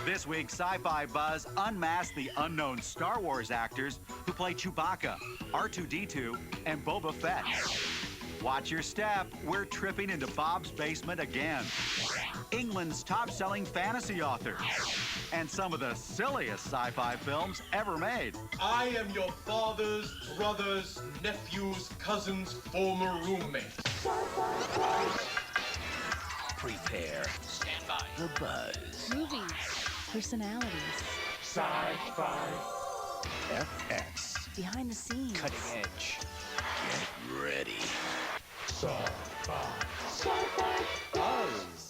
This week, Sci-Fi Buzz unmasked the unknown Star Wars actors who play Chewbacca, R2-D2, and Boba Fett. Watch your step. We're tripping into Bob's basement again. England's top-selling fantasy author. And some of the silliest sci-fi films ever made. I am your father's brother's nephew's cousin's former roommate. Prepare. Stand by. The buzz. Movies. Personalities. Sci-Fi. FX. Behind the scenes. Cutting edge. Get ready. Sci-Fi. Sci-Fi Buzz.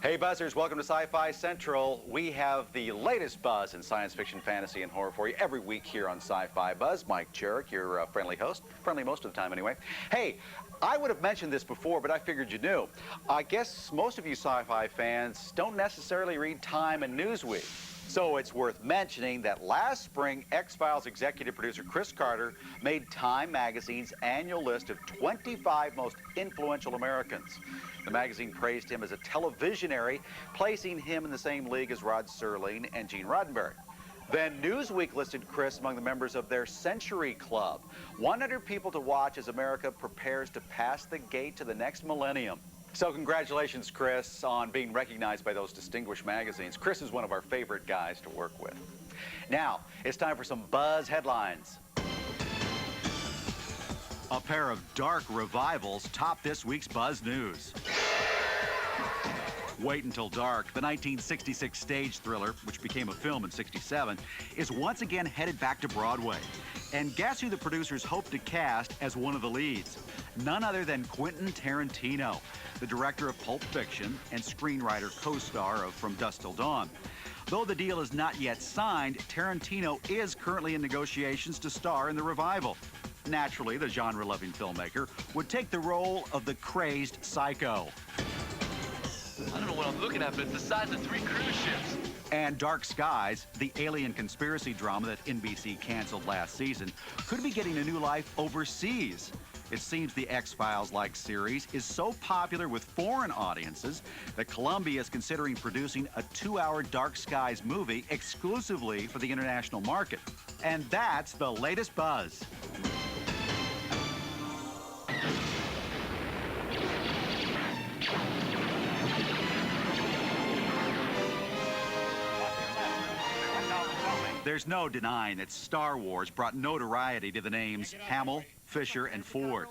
Hey Buzzers, welcome to Sci-Fi Central. We have the latest buzz in science fiction, fantasy, and horror for you every week here on Sci-Fi Buzz. Mike Jurek, your friendly host. Friendly most of the time anyway. Hey, I would have mentioned this before, but I figured you knew. I guess most of you sci-fi fans don't necessarily read Time and Newsweek. So it's worth mentioning that last spring, X-Files executive producer Chris Carter made Time magazine's annual list of 25 most influential Americans. The magazine praised him as a televisionary, placing him in the same league as Rod Serling and Gene Roddenberry. Then Newsweek listed Chris among the members of their Century Club, 100 people to watch as America prepares to pass the gate to the next millennium. So congratulations, Chris, on being recognized by those distinguished magazines. Chris is one of our favorite guys to work with. Now, it's time for some Buzz headlines. A pair of dark revivals top this week's Buzz News. Wait Until Dark, the 1966 stage thriller, which became a film in '67, is once again headed back to Broadway. And guess who the producers hope to cast as one of the leads? None other than Quentin Tarantino, the director of Pulp Fiction and screenwriter co-star of From Dusk Till Dawn. Though the deal is not yet signed, Tarantino is currently in negotiations to star in the revival. Naturally, the genre-loving filmmaker would take the role of the crazed psycho. I don't know what I'm looking at, but it's the size of 3 cruise ships. And Dark Skies, the alien conspiracy drama that NBC canceled last season, could be getting a new life overseas. It seems the X-Files-like series is so popular with foreign audiences that Columbia is considering producing a 2-hour Dark Skies movie exclusively for the international market. And that's the latest buzz. There's no denying that Star Wars brought notoriety to the names Hamill, Fisher, and Ford.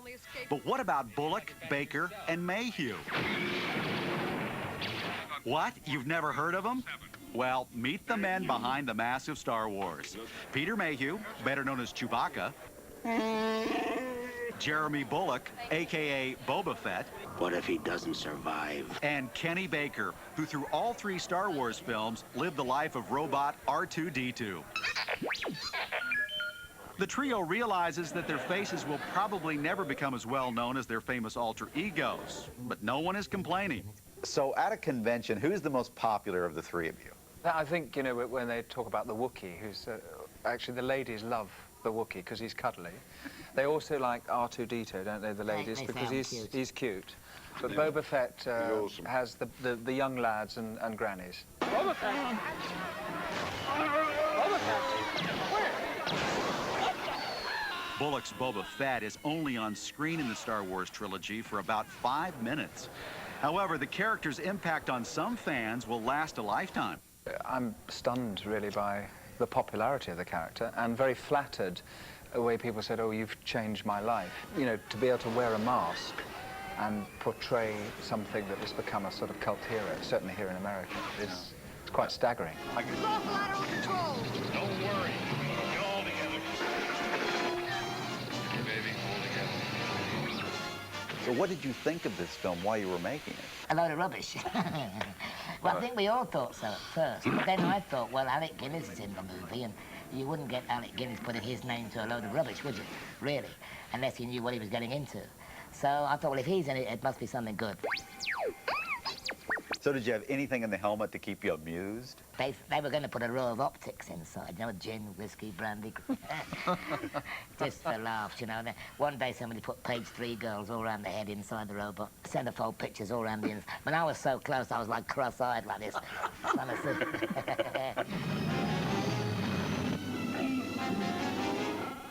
But what about Bullock, Baker, and Mayhew? What? You've never heard of them? Well, meet the men behind the massive Star Wars. Peter Mayhew, better known as Chewbacca. Jeremy Bullock, a.k.a. Boba Fett. What if he doesn't survive? And Kenny Baker, who through all 3 Star Wars films lived the life of robot R2-D2. The trio realizes that their faces will probably never become as well known as their famous alter egos, but no one is complaining. So at a convention, who's the most popular of the 3 of you? I think, you know, when they talk about the Wookiee, who's actually the ladies love the Wookiee because he's cuddly. They also like R2-D2, don't they, the ladies, because he's cute. But yeah. Boba Fett awesome. Has the young lads and grannies. Boba Fett! Boba Fett! Bullock's Boba Fett is only on screen in the Star Wars trilogy for about 5 minutes. However, the character's impact on some fans will last a lifetime. I'm stunned, really, by the popularity of the character, and very flattered the way people said, oh, you've changed my life. You know, to be able to wear a mask and portray something that has become a sort of cult hero, certainly here in America, it's quite staggering. Lost lateral control! Don't worry. Get all together. Hey, baby, all together. So what did you think of this film while you were making it? A load of rubbish. Well, I think we all thought so at first, but then I thought, well, Alec Guinness is in the movie, and you wouldn't get Alec Guinness putting his name to a load of rubbish, would you? Really? Unless you knew what he was getting into. So I thought, well, if he's in it, it must be something good. So did you have anything in the helmet to keep you amused? They were going to put a row of optics inside, you know, gin, whiskey, brandy. Just for laughs, you know. One day somebody put page 3 girls all around the head inside the robot. Centerfold pictures all around the inside. When I was so close, I was like cross-eyed like this.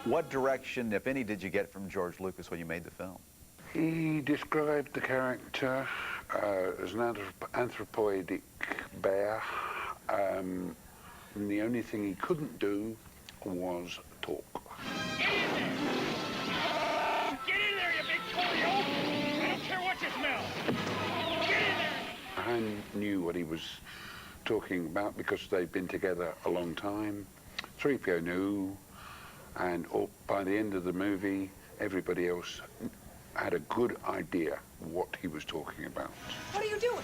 What direction, if any, did you get from George Lucas when you made the film? He described the character as an anthropoidic bear, and the only thing he couldn't do was talk. Get in there! Get in there, you big Coyote! I don't care what you smell! Get in there! I knew what he was talking about because they'd been together a long time. 3PO knew, and by the end of the movie, everybody else had a good idea what he was talking about. What are you doing?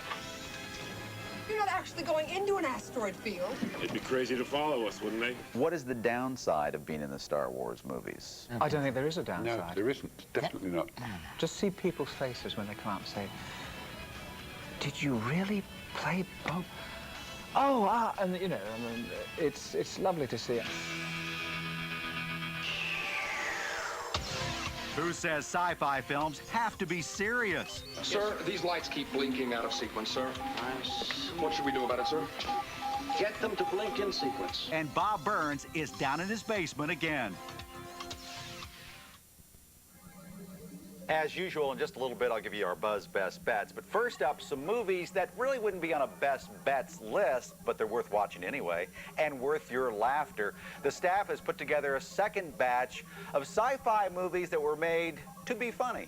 You're not actually going into an asteroid field. They'd be crazy to follow us, wouldn't they? What is the downside of being in the Star Wars movies? I don't think there is a downside. No, there isn't. Definitely not. Just see people's faces when they come out and say, "Did you really play Bob?" Oh, and you know, I mean, it's lovely to see it. Who says sci-fi films have to be serious? Sir, these lights keep blinking out of sequence, sir. What should we do about it, sir? Get them to blink in sequence. And Bob Burns is down in his basement again. As usual, in just a little bit, I'll give you our Buzz Best Bets. But first up, some movies that really wouldn't be on a Best Bets list, but they're worth watching anyway, and worth your laughter. The staff has put together a second batch of sci-fi movies that were made to be funny.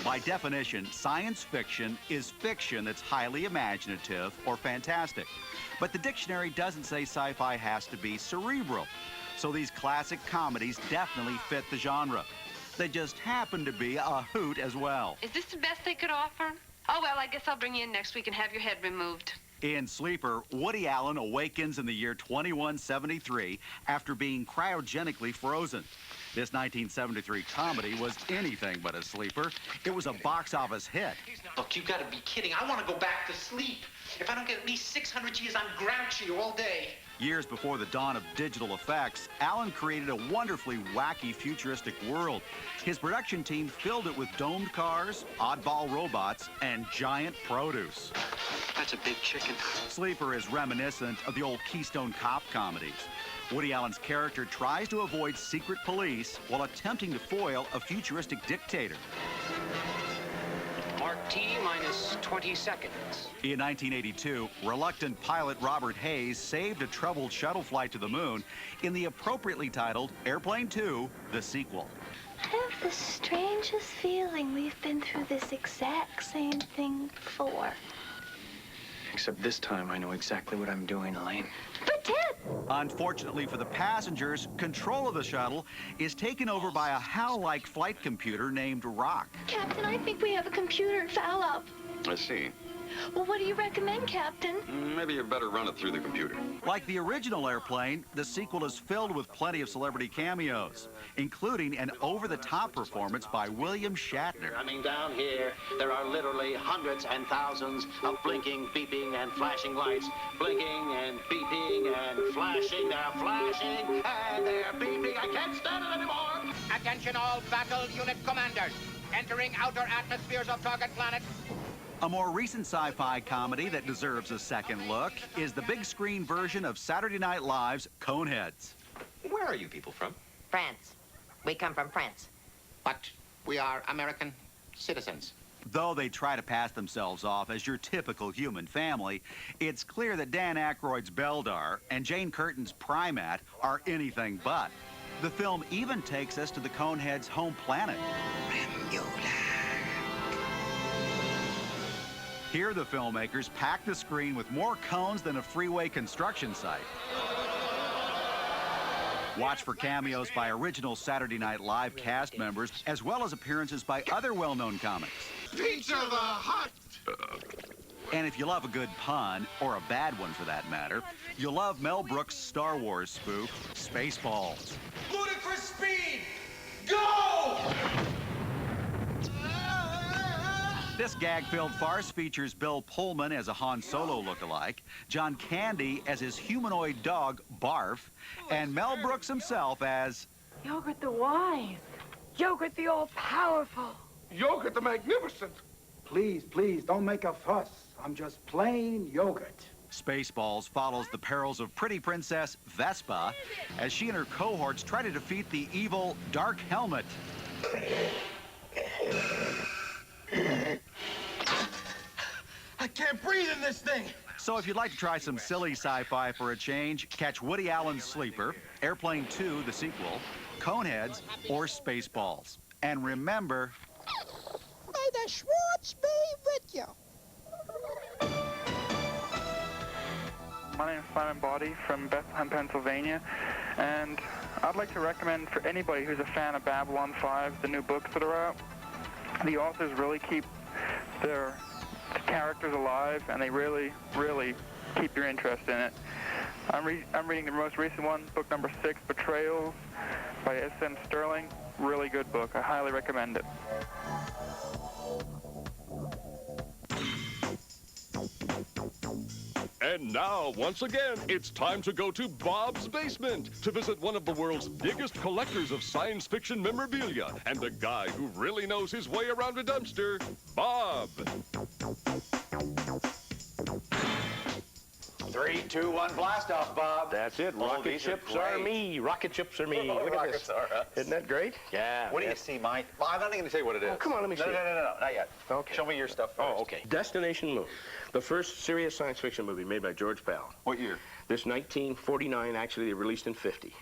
By definition, science fiction is fiction that's highly imaginative or fantastic. But the dictionary doesn't say sci-fi has to be cerebral. So these classic comedies definitely fit the genre. They just happen to be a hoot as well. Is this the best they could offer? Oh, well, I guess I'll bring you in next week and have your head removed. In Sleeper, Woody Allen awakens in the year 2173 after being cryogenically frozen. This 1973 comedy was anything but a sleeper. It was a box office hit. Look, you've got to be kidding. I want to go back to sleep. If I don't get at least 600 G's, I'm grouchy all day. Years before the dawn of digital effects, Allen created a wonderfully wacky futuristic world. His production team filled it with domed cars, oddball robots, and giant produce. That's a big chicken. Sleeper is reminiscent of the old Keystone Cop comedies. Woody Allen's character tries to avoid secret police while attempting to foil a futuristic dictator. Mark T minus 20 seconds. In 1982, reluctant pilot Robert Hayes saved a troubled shuttle flight to the moon in the appropriately titled Airplane 2, the sequel. I have the strangest feeling we've been through this exact same thing before. Except this time I know exactly what I'm doing, Elaine. But Ted! Unfortunately for the passengers, control of the shuttle is taken over by a HAL-like flight computer named Rock. Captain, I think we have a computer foul-up. I see. Well, what do you recommend, Captain? Maybe you better run it through the computer. Like the original Airplane, the sequel is filled with plenty of celebrity cameos, including an over-the-top performance by William Shatner. I mean, down here, there are literally hundreds and thousands of blinking, beeping, and flashing lights. Blinking and beeping and flashing. They're flashing and they're beeping. I can't stand it anymore. Attention all battle unit commanders. Entering outer atmospheres of target planet. A more recent sci-fi comedy that deserves a second look is the big screen version of Saturday Night Live's Coneheads. Where are you people from? France. We come from France. But we are American citizens. Though they try to pass themselves off as your typical human family, it's clear that Dan Aykroyd's Beldar and Jane Curtin's Primat are anything but. The film even takes us to the Coneheads' home planet. Here, the filmmakers pack the screen with more cones than a freeway construction site. Watch for cameos by original Saturday Night Live cast members, as well as appearances by other well-known comics. Pizza the Hut! And if you love a good pun, or a bad one for that matter, you'll love Mel Brooks' Star Wars spoof, Spaceballs. Ludicrous speed! Go! This gag-filled farce features Bill Pullman as a Han Solo lookalike, John Candy as his humanoid dog, Barf, and Mel Brooks himself as... Yogurt the wise. Yogurt the all-powerful. Yogurt the magnificent. Please, please, don't make a fuss. I'm just plain yogurt. Spaceballs follows the perils of pretty princess Vespa as she and her cohorts try to defeat the evil Dark Helmet. I can't breathe in this thing. So if you'd like to try some silly sci-fi for a change, catch Woody Allen's Sleeper, Airplane 2, the sequel, Coneheads, or Spaceballs. And remember... May the Schwartz be with you. My name is Simon Body from Bethlehem, Pennsylvania, and I'd like to recommend for anybody who's a fan of Babylon 5, the new books that are out. The authors really keep their characters alive, and they really, really keep your interest in it. I'm reading the most recent one, book number 6, Betrayals by S.M. Sterling. Really good book. I highly recommend it. And now, once again, it's time to go to Bob's Basement to visit one of the world's biggest collectors of science fiction memorabilia and the guy who really knows his way around a dumpster, Bob. 3, 2, 1, blast off, Bob. That's it. Rocket ships are me. Rocket ships are me. Look at this. Isn't that great? Yeah. What do you see, Mike? Well, I'm not even going to tell you what it is. Oh, come on, let me see. No, not yet. Okay. Show me your stuff first. Oh, okay. Destination Moon, the first serious science fiction movie made by George Pal. What year? This 1949, actually, they released in 50.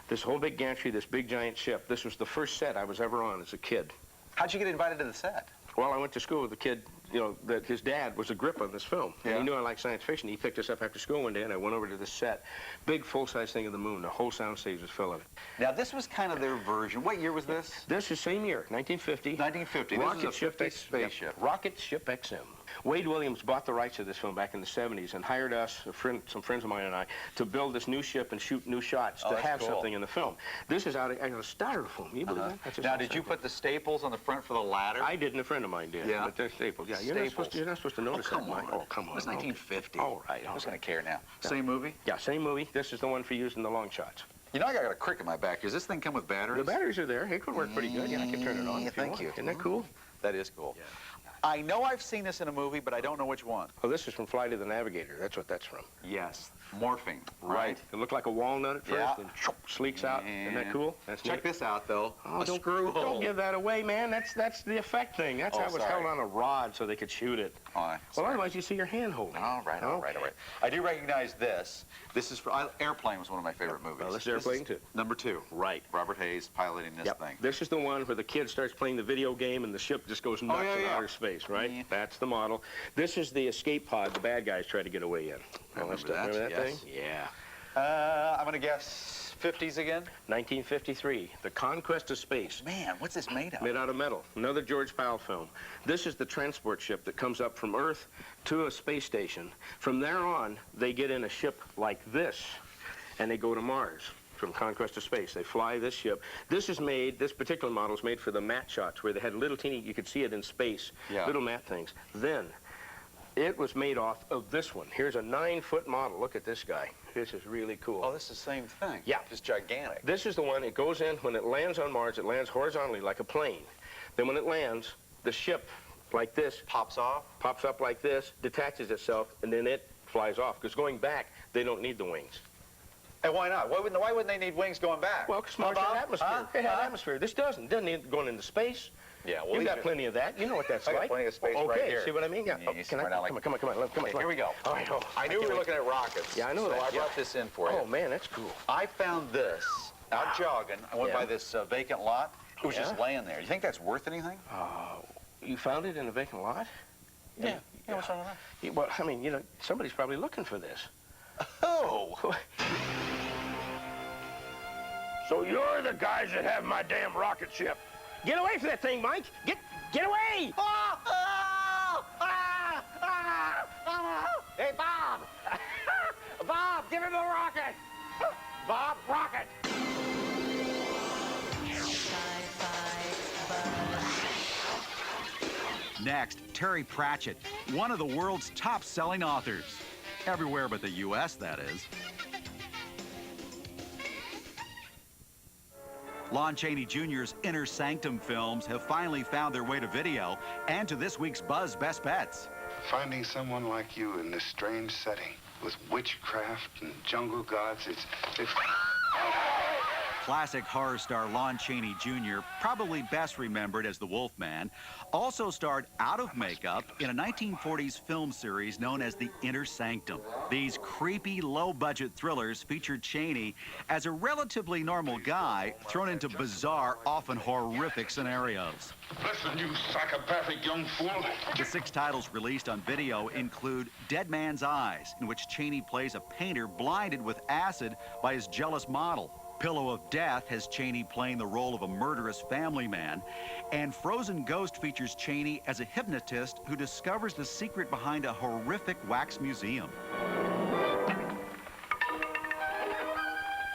This whole big gantry, this big giant ship, this was the first set I was ever on as a kid. How'd you get invited to the set? Well, I went to school with a kid, you know, that his dad was a grip on this film. And he knew I liked science fiction. He picked us up after school one day, and I went over to the set. Big, full-size thing of the moon. The whole soundstage was full of it. Now, this was kind of their version. What year was this? This is same year, 1950. 1950. Rocket This is a ship spaceship. Rocket Ship XM. Wade Williams bought the rights to this film back in the 70s and hired us, some friends of mine and I, to build this new ship and shoot new shots to have something in the film. This is out of styrofoam. You believe that? That's just now, did you put the staples on the front for the ladder? I did, and a friend of mine did. Yeah. But they're staples. Yeah, you're not supposed to notice that, Mike. Oh, come on. It's 1950. All right. Who's going to care now? Same movie? Yeah, same movie. This is the one for using the long shots. You know, I got a crick in my back. Does this thing come with batteries? The batteries are there. It could work pretty good. Yeah, I can turn it on. Thank you. Isn't that cool? That is cool. Yeah. I know I've seen this in a movie, but I don't know which one. Oh, this is from Flight of the Navigator. That's what that's from. Yes. Morphing. Right. It looked like a walnut at first and sleeks out. Isn't that cool? That's Check this out, though. Oh, don't give that away, man. That's the effect thing. That's how it was held on a rod so they could shoot it. Well, otherwise you see your hand holding. All right. I do recognize this. This is for Airplane was one of my favorite movies. Oh, this is Airplane 2. Number 2. Right. Robert Hayes piloting this thing. This is the one where the kid starts playing the video game and the ship just goes nuts in outer space, right? Yeah. That's the model. This is the escape pod the bad guys try to get away in. Remember that thing? Yeah. I'm going to guess 50s again? 1953, The Conquest of Space. Man, what's this made of? Made out of metal. Another George Pal film. This is the transport ship that comes up from Earth to a space station. From there on, they get in a ship like this, and they go to Mars. From Conquest of Space. They fly this ship. This particular model is made for the matte shots where they had little teeny, you could see it in space, little matte things. Then, it was made off of this one. Here's a 9-foot model. Look at this guy. This is really cool. Oh, this is the same thing. Yeah. It's gigantic. This is the one, it goes in, when it lands on Mars, it lands horizontally like a plane. Then when it lands, the ship, like this, pops up like this, detaches itself, and then it flies off. Because going back, they don't need the wings. And why not? Why wouldn't they need wings going back? Well, because Mars had atmosphere. It had atmosphere. This doesn't. It doesn't need going into space. Yeah, well, you've got plenty of that. You know what that's I like. got plenty of space right here. See what I mean? Yeah. Come on. Here we go. All right. I knew we were looking at rockets. Yeah, I know so that. I brought this in for you. Oh, man, that's cool. I found this out jogging. I went by this vacant lot. It was just laying there. You think that's worth anything? You found it in a vacant lot? Yeah. What's wrong with that? Well, I mean, you know, somebody's probably looking for this. Oh. So you're the guys that have my damn rocket ship. Get away from that thing, Mike. Get away! Hey, Bob! Bob, give him the rocket! Bob, rocket! Next, Terry Pratchett, one of the world's top-selling authors. Everywhere but the U.S., that is. Lon Chaney Jr.'s Inner Sanctum films have finally found their way to video and to this week's Buzz Best Bets. Finding someone like you in this strange setting with witchcraft and jungle gods, it's... Classic horror star Lon Chaney Jr., probably best remembered as the Wolfman, also starred out of makeup in a 1940s film series known as The Inner Sanctum. These creepy, low-budget thrillers featured Chaney as a relatively normal guy thrown into bizarre, often horrific scenarios. Listen, you psychopathic young fool. The 6 titles released on video include Dead Man's Eyes, in which Chaney plays a painter blinded with acid by his jealous model. Pillow of Death has Chaney playing the role of a murderous family man, and Frozen Ghost features Chaney as a hypnotist who discovers the secret behind a horrific wax museum.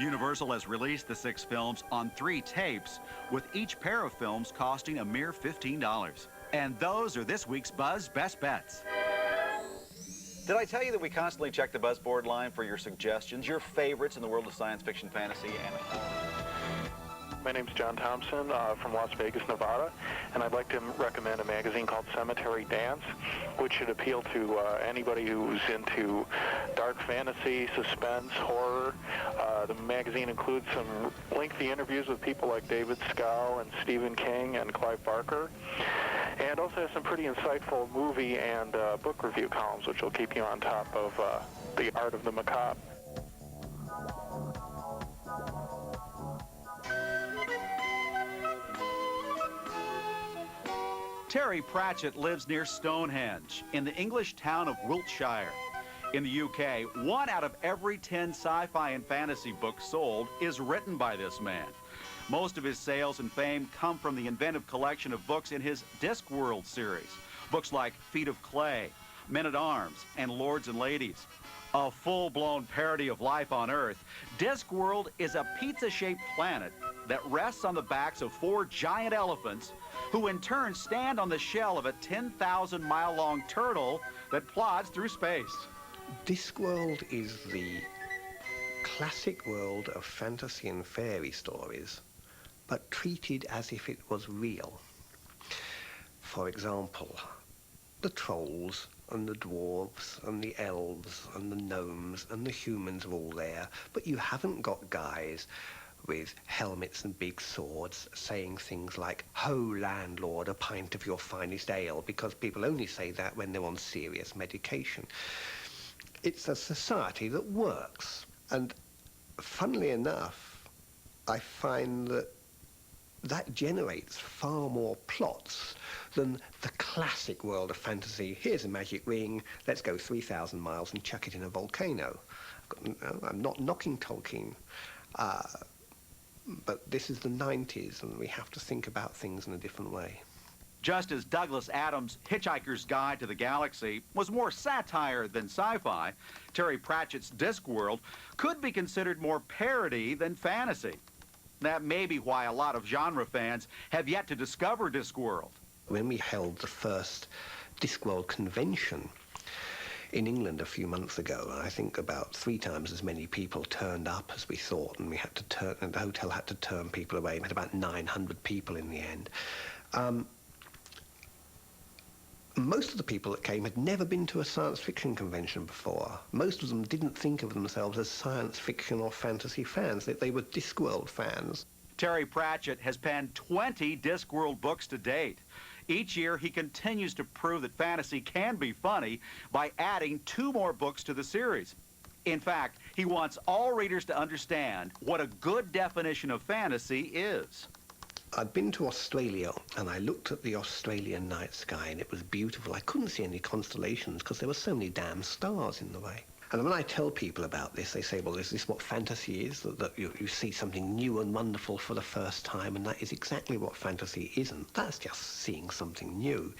Universal has released the 6 films on 3 tapes, with each pair of films costing a mere $15. And those are this week's Buzz Best Bets. Did I tell you that we constantly check the Buzzboard line for your suggestions, your favorites in the world of science fiction, fantasy, and horror? My name's John Thompson from Las Vegas, Nevada, and I'd like to recommend a magazine called Cemetery Dance, which should appeal to anybody who's into dark fantasy, suspense, horror. The magazine includes some lengthy interviews with people like David Scow and Stephen King and Clive Barker, and also has some pretty insightful movie and book review columns, which will keep you on top of the art of the macabre. Terry Pratchett lives near Stonehenge in the English town of Wiltshire. In the UK, 1 out of every 10 sci-fi and fantasy books sold is written by this man. Most of his sales and fame come from the inventive collection of books in his Discworld series. Books like Feet of Clay, Men-at-Arms, and Lords and Ladies. A full-blown parody of life on Earth, Discworld is a pizza-shaped planet that rests on the backs of 4 giant elephants who in turn stand on the shell of a 10,000-mile-long turtle that plods through space. Discworld is the classic world of fantasy and fairy stories, but treated as if it was real. For example, the trolls and the dwarves and the elves and the gnomes and the humans are all there, but you haven't got guys with helmets and big swords saying things like, "Ho, landlord, a pint of your finest ale," because people only say that when they're on serious medication. It's a society that works, and funnily enough, I find that that generates far more plots than the classic world of fantasy. Here's a magic ring, let's go 3,000 miles and chuck it in a volcano. I'm not knocking Tolkien, but this is the 90s and we have to think about things in a different way. Just as Douglas Adams' Hitchhiker's Guide to the Galaxy was more satire than sci-fi, Terry Pratchett's Discworld could be considered more parody than fantasy. That may be why a lot of genre fans have yet to discover Discworld. When we held the first Discworld convention in England a few months ago, I think about 3 times as many people turned up as we thought, and we had to turn, and the hotel had to turn people away. We had about 900 people in the end. Most of the people that came had never been to a science fiction convention before. Most of them didn't think of themselves as science fiction or fantasy fans. They were Discworld fans. Terry Pratchett has penned 20 Discworld books to date. Each year, he continues to prove that fantasy can be funny by adding 2 more books to the series. In fact, he wants all readers to understand what a good definition of fantasy is. I'd been to Australia, and I looked at the Australian night sky, and it was beautiful. I couldn't see any constellations because there were so many damn stars in the way. And when I tell people about this, they say, well, is this what fantasy is? That you see something new and wonderful for the first time, and that is exactly what fantasy isn't. That's just seeing something new.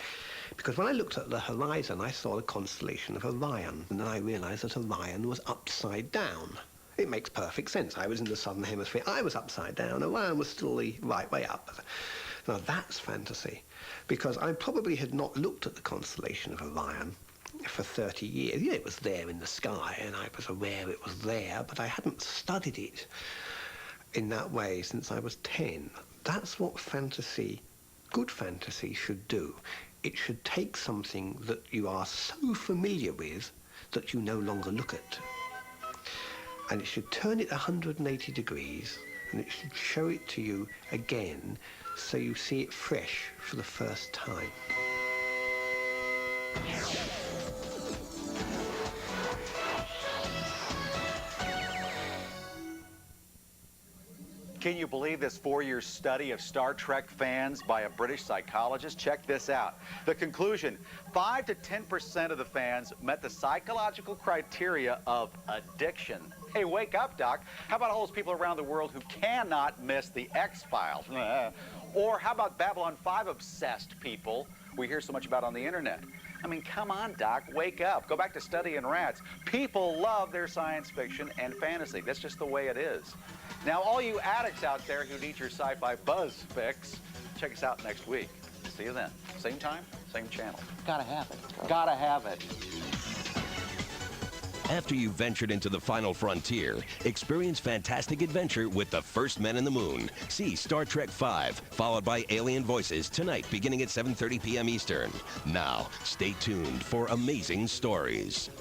Because when I looked at the horizon, I saw the constellation of Orion, and then I realized that Orion was upside down. It makes perfect sense. I was in the southern hemisphere. I was upside down. Orion was still the right way up. Now that's fantasy, because I probably had not looked at the constellation of Orion for 30 years. Yeah, it was there in the sky, and I was aware it was there, but I hadn't studied it in that way since I was 10. That's what fantasy, good fantasy, should do. It should take something that you are so familiar with that you no longer look at. And it should turn it 180 degrees, and it should show it to you again so you see it fresh for the first time. Can you believe this 4-year study of Star Trek fans by a British psychologist? Check this out. The conclusion, 5 to 10% of the fans met the psychological criteria of addiction. Hey, wake up, Doc. How about all those people around the world who cannot miss the X-Files? Or how about Babylon 5 obsessed people we hear so much about on the internet? I mean, come on, Doc, wake up. Go back to studying rats. People love their science fiction and fantasy. That's just the way it is. Now, all you addicts out there who need your Sci-Fi Buzz fix, check us out next week. See you then. Same time, same channel. Gotta have it. Gotta have it. After you've ventured into the final frontier, experience fantastic adventure with the first men in the moon. See Star Trek V, followed by Alien Voices tonight beginning at 7:30 p.m. Eastern. Now, stay tuned for amazing stories.